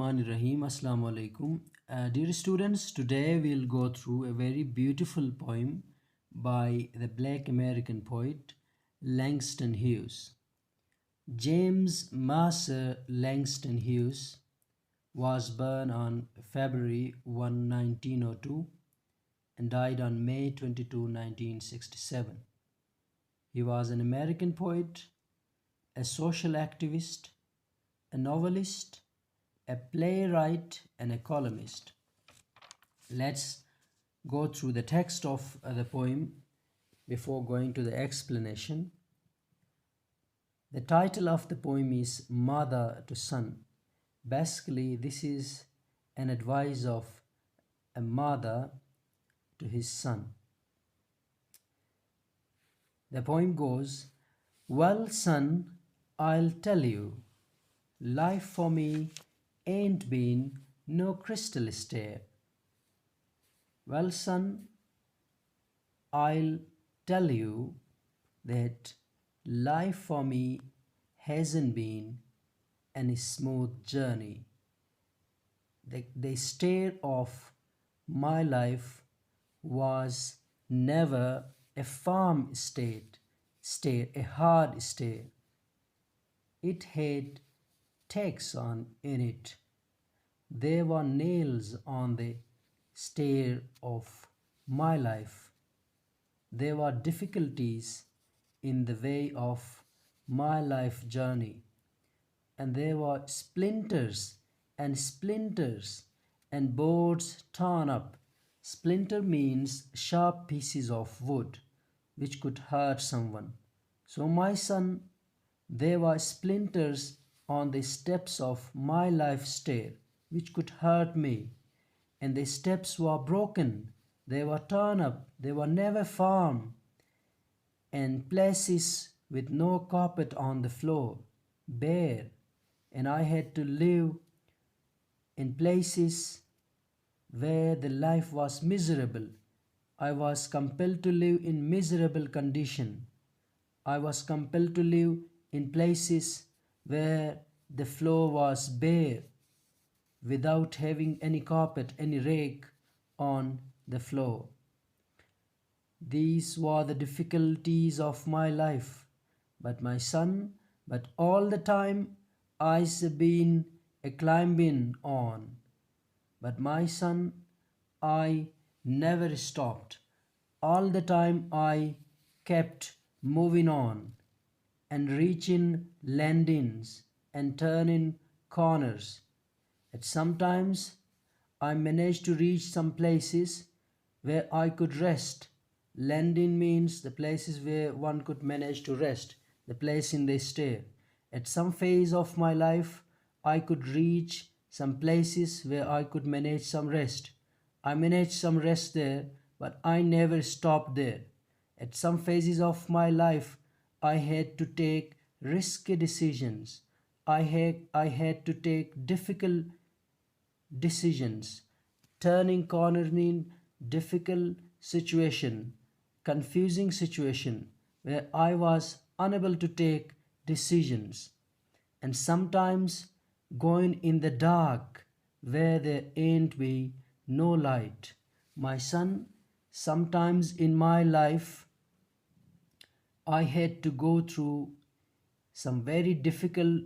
Bismillahirrahmanirrahim. Assalamu alaikum. Dear students, today we'll go through a very beautiful poem by the Black American poet Langston Hughes. James Mercer Langston Hughes was born on February 1, 1902 and died on May 22, 1967. He was an American poet, a social activist, a novelist, a playwright, and a columnist. Let's go through the text of the poem before going to the explanation. The title of the poem is Mother to Son. Basically, this is an advice of a mother to his son. The poem goes, "Well, son, I'll tell you, life for me ain't been no crystal stair. Well, son, I'll tell you that life for me hasn't been any smooth journey. The stair of my life was never a firm stair, a hard stair. It had tacks on in it. There were nails on the stair of my life. There were difficulties in the way of my life journey, and there were splinters and boards torn up. Splinter means sharp pieces of wood which could hurt someone. So, my son, there were splinters on the steps of my life stair which could hurt me, and the steps were broken, they were torn up, they were never firm, and places with no carpet on the floor, bare, and I had to live in places where the life was miserable. I was compelled to live in miserable condition. I was compelled to live in places where the floor was bare, without having any carpet, any rake on the floor. These were the difficulties of my life. But my son, but all the time I've been a climbing on. But my son, I never stopped. All the time I kept moving on and reaching landings and turning corners. And sometimes I managed to reach some places where I could rest. Landing means the places where one could manage to rest, the place in the stair. At some phase of my life, I could reach some places where I could manage some rest. I managed some rest there, but I never stopped there. At some phases of my life, I had to take risky decisions. I had to take difficult decisions. Turning corners mean difficult situation, confusing situation where I was unable to take decisions, and sometimes going in the dark where there ain't be no light. My son, sometimes in my life I had to go through some very difficult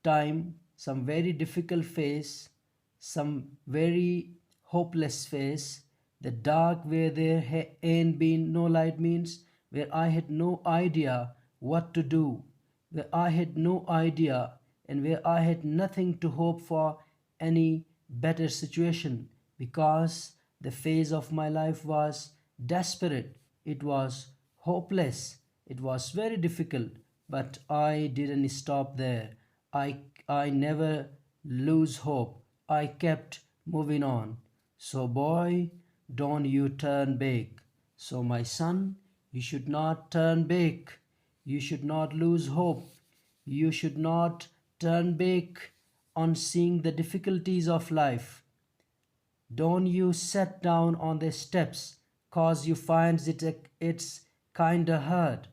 time, some very difficult phase, some very hopeless phase. The dark where there ain't been no light means where I had no idea what to do, where I had no idea, and where I had nothing to hope for any better situation, because the phase of my life was desperate, it was hopeless, it was very difficult. But I didn't stop there. I never lose hope. I kept moving on. So boy, don't you turn back. So my son, you should not turn back. You should not lose hope. You should not turn back on seeing the difficulties of life. Don't you sit down on the steps cause you finds it's kinda hard.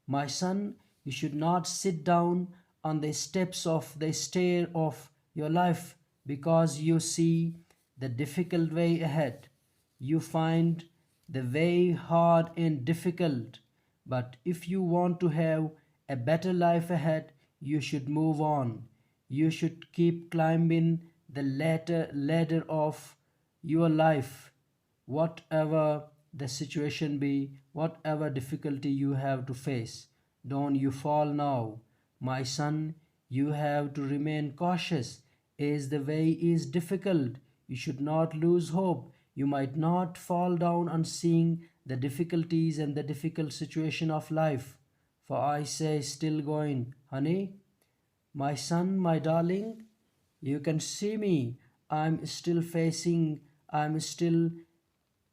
My son, you should not sit down on the steps of the stair of your life because you see the difficult way ahead. You find the way hard and difficult. But if you want to have a better life ahead, you should move on. You should keep climbing the ladder of your life, whatever the situation be, whatever difficulty you have to face. Don't you fall now. My son, you have to remain cautious as the way is difficult. You should not lose hope. You might not fall down on seeing the difficulties and the difficult situation of life. For I say, still going, honey, my son, my darling, you can see me. I'm still facing, I'm still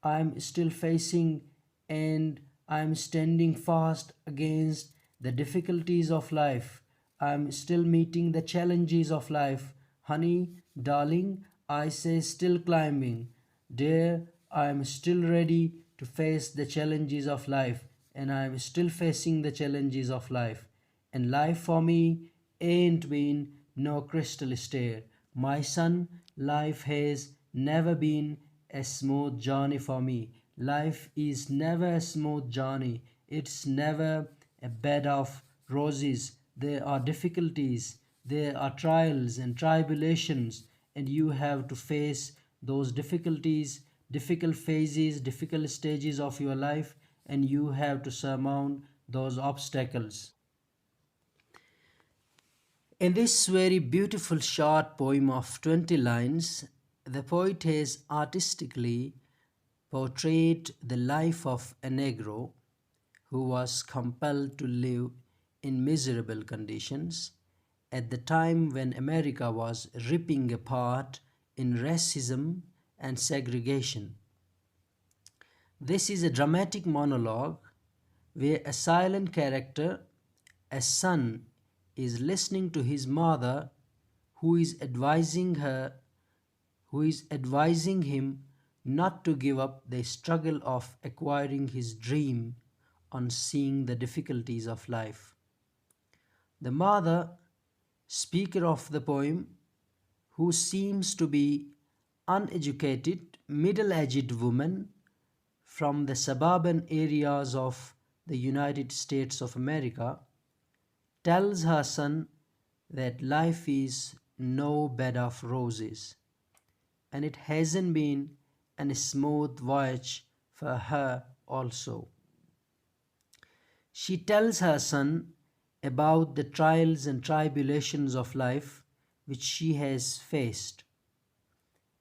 I'm still facing and I'm standing fast against the difficulties of life. I'm still meeting the challenges of life. Honey, darling, I say still climbing. Dear, I'm still ready to face the challenges of life and I'm still facing the challenges of life. And life for me ain't been no crystal stair. My son, life has never been a smooth journey for me. Life is never a smooth journey. It's never a bed of roses. There are difficulties, there are trials and tribulations, and you have to face those difficulties, difficult phases, difficult stages of your life, and you have to surmount those obstacles. In this very beautiful short poem of 20 lines, the poet has artistically portrayed the life of a Negro who was compelled to live in miserable conditions at the time when America was ripping apart in racism and segregation. This is a dramatic monologue where a silent character, a son, is listening to his mother who is advising him not to give up the struggle of acquiring his dream on seeing the difficulties of life. The mother, speaker of the poem, who seems to be uneducated, middle-aged woman from the suburban areas of the United States of America, tells her son that life is no bed of roses and it hasn't been a smooth voyage for her also. She tells her son about the trials and tribulations of life which she has faced.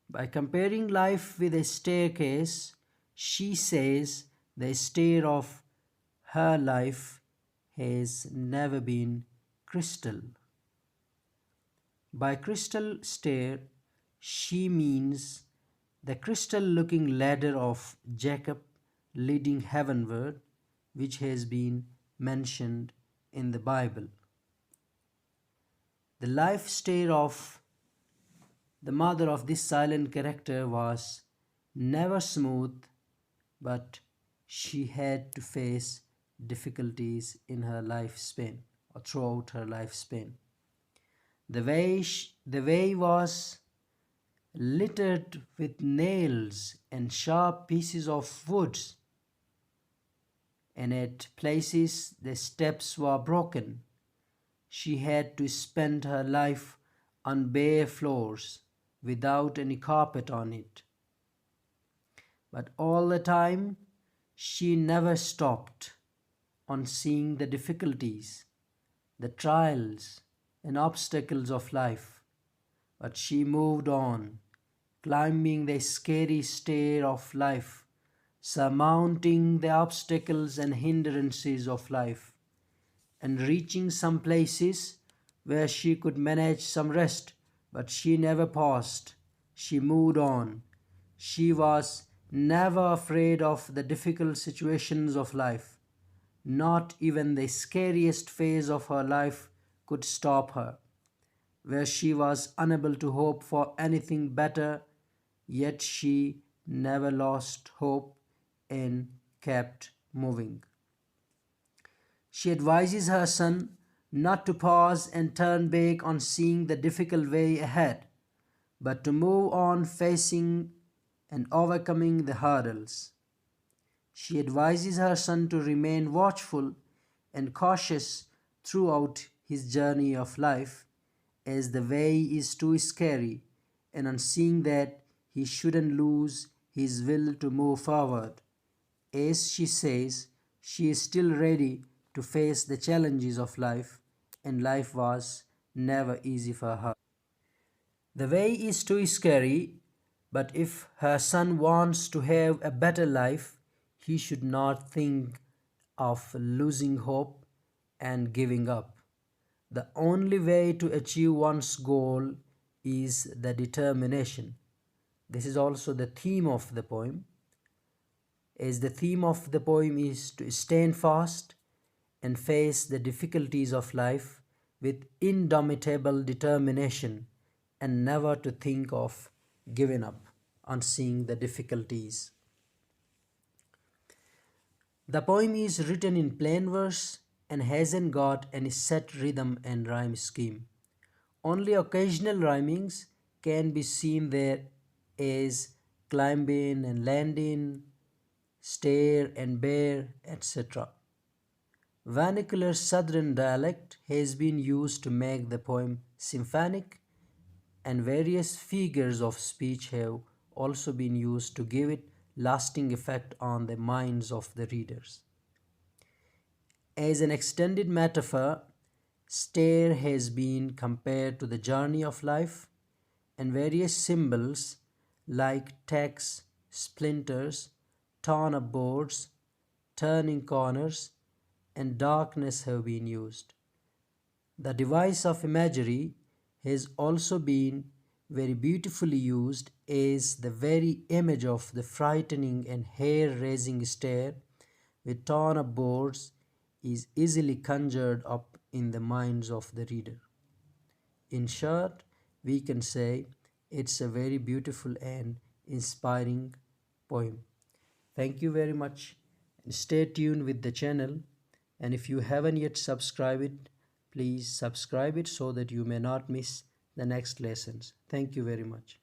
By comparing life with a staircase, she says the stair of her life has never been crystal. By crystal stair, she means the crystal looking ladder of Jacob leading heavenward, which has been mentioned in the Bible. The life stair of the mother of this silent character was never smooth, but she had to face difficulties in her lifespan or throughout her lifespan. The way was littered with nails and sharp pieces of wood, and at places the steps were broken. She had to spend her life on bare floors without any carpet on it. But all the time, she never stopped on seeing the difficulties, the trials, and obstacles of life. But she moved on, climbing the scary stair of life, surmounting the obstacles and hindrances of life, and reaching some places where she could manage some rest. But she never paused. She moved on. She was never afraid of the difficult situations of life. Not even the scariest phase of her life could stop her. Where she was unable to hope for anything better, yet she never lost hope and kept moving. She advises her son not to pause and turn back on seeing the difficult way ahead, but to move on facing and overcoming the hurdles. She advises her son to remain watchful and cautious throughout his journey of life, as the way is too scary, and on seeing that he shouldn't lose his will to move forward. As she says, she is still ready to face the challenges of life, and life was never easy for her. The way is too scary, but if her son wants to have a better life, he should not think of losing hope and giving up. The only way to achieve one's goal is the determination. This is also the theme of the poem, as the theme of the poem is to stand fast and face the difficulties of life with indomitable determination and never to think of giving up on seeing the difficulties. The poem is written in plain verse and hasn't got any set rhythm and rhyme scheme. Only occasional rhymings can be seen there, as climbing and landing, stare and bear, etc. Vernacular Southern dialect has been used to make the poem symphonic, and various figures of speech have also been used to give it lasting effect on the minds of the readers. As an extended metaphor, stare has been compared to the journey of life, and various symbols like tacks, splinters, torn up boards, turning corners, and darkness have been used. The device of imagery has also been very beautifully used, as the very image of the frightening and hair-raising stare with torn up boards is easily conjured up in the minds of the reader. In short, we can say it's a very beautiful and inspiring poem. Thank you very much, and stay tuned with the channel, and if you haven't yet subscribed it, please subscribe it so that you may not miss the next lessons. Thank you very much.